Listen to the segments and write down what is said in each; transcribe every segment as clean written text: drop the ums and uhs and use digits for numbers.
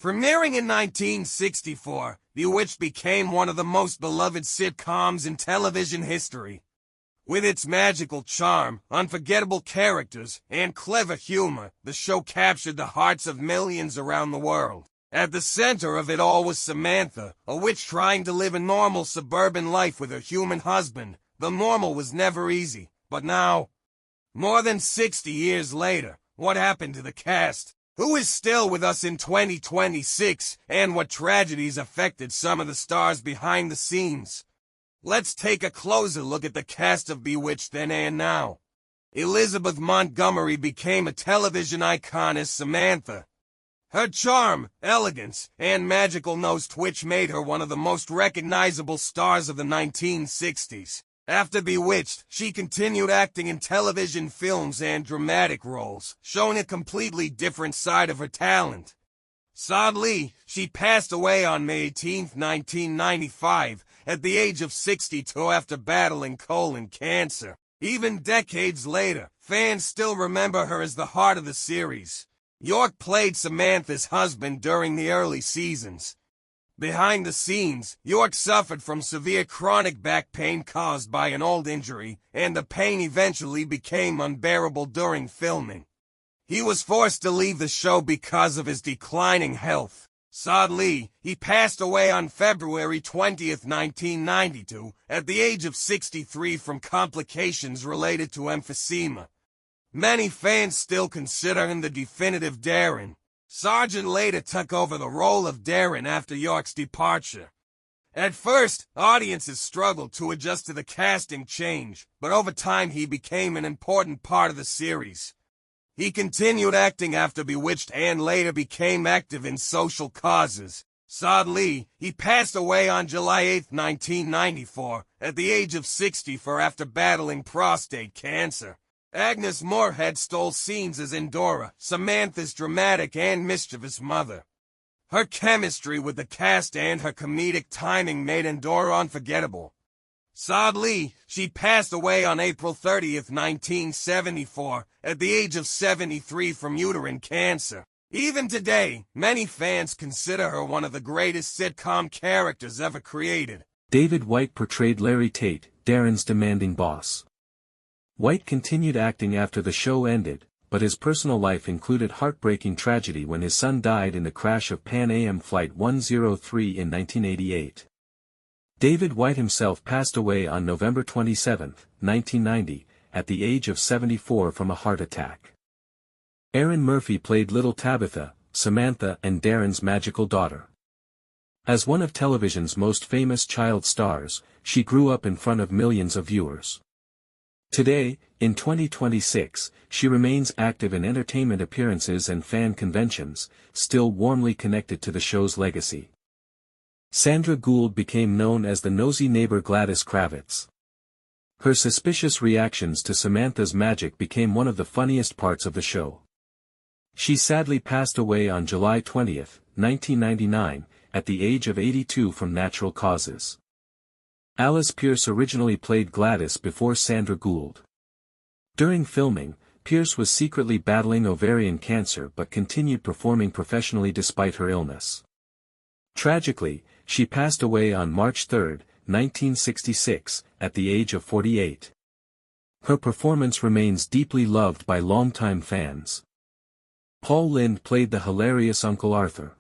Premiering in 1964, Bewitched became one of the most beloved sitcoms in television history. With its magical charm, unforgettable characters, and clever humor, the show captured the hearts of millions around the world. At the center of it all was Samantha, a witch trying to live a normal suburban life with her human husband. The normal was never easy, but now, more than 60 years later, what happened to the cast? Who is still with us in 2026, and what tragedies affected some of the stars behind the scenes? Let's take a closer look at the cast of Bewitched then and now. Elizabeth Montgomery became a television icon as Samantha. Her charm, elegance, and magical nose twitch made her one of the most recognizable stars of the 1960s. After Bewitched, she continued acting in television films and dramatic roles, showing a completely different side of her talent. Sadly, she passed away on May 18, 1995, at the age of 62 after battling colon cancer. Even decades later, fans still remember her as the heart of the series. York played Samantha's husband during the early seasons. Behind the scenes, York suffered from severe chronic back pain caused by an old injury, and the pain eventually became unbearable during filming. He was forced to leave the show because of his declining health. Sadly, he passed away on February 20, 1992, at the age of 63 from complications related to emphysema. Many fans still consider him the definitive Darren. Sargent later took over the role of Darren after York's departure. At first, audiences struggled to adjust to the casting change, but over time he became an important part of the series. He continued acting after Bewitched and later became active in social causes. Sadly, he passed away on July 8, 1994, at the age of 64 after battling prostate cancer. Agnes Moorehead stole scenes as Endora, Samantha's dramatic and mischievous mother. Her chemistry with the cast and her comedic timing made Endora unforgettable. Sadly, she passed away on April 30, 1974, at the age of 73 from uterine cancer. Even today, many fans consider her one of the greatest sitcom characters ever created. David White portrayed Larry Tate, Darren's demanding boss. White continued acting after the show ended, but his personal life included heartbreaking tragedy when his son died in the crash of Pan Am Flight 103 in 1988. David White himself passed away on November 27, 1990, at the age of 74 from a heart attack. Erin Murphy played Little Tabitha, Samantha and Darren's magical daughter. As one of television's most famous child stars, she grew up in front of millions of viewers. Today, in 2026, she remains active in entertainment appearances and fan conventions, still warmly connected to the show's legacy. Sandra Gould became known as the nosy neighbor Gladys Kravitz. Her suspicious reactions to Samantha's magic became one of the funniest parts of the show. She sadly passed away on July 20, 1999, at the age of 82 from natural causes. Alice Pierce originally played Gladys before Sandra Gould. During filming, Pierce was secretly battling ovarian cancer but continued performing professionally despite her illness. Tragically, she passed away on March 3, 1966, at the age of 48. Her performance remains deeply loved by longtime fans. Paul Lynde played the hilarious Uncle Arthur.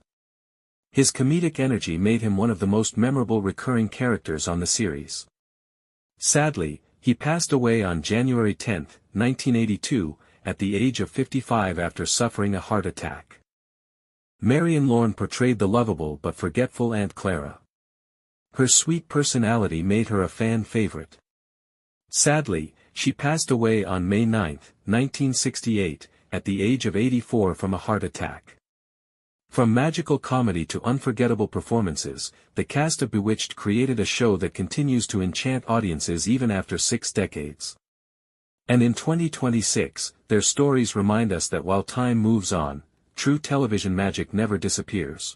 His comedic energy made him one of the most memorable recurring characters on the series. Sadly, he passed away on January 10, 1982, at the age of 55 after suffering a heart attack. Marion Lorne portrayed the lovable but forgetful Aunt Clara. Her sweet personality made her a fan favorite. Sadly, she passed away on May 9, 1968, at the age of 84 from a heart attack. From magical comedy to unforgettable performances, the cast of Bewitched created a show that continues to enchant audiences even after 6 decades. And in 2026, their stories remind us that while time moves on, true television magic never disappears.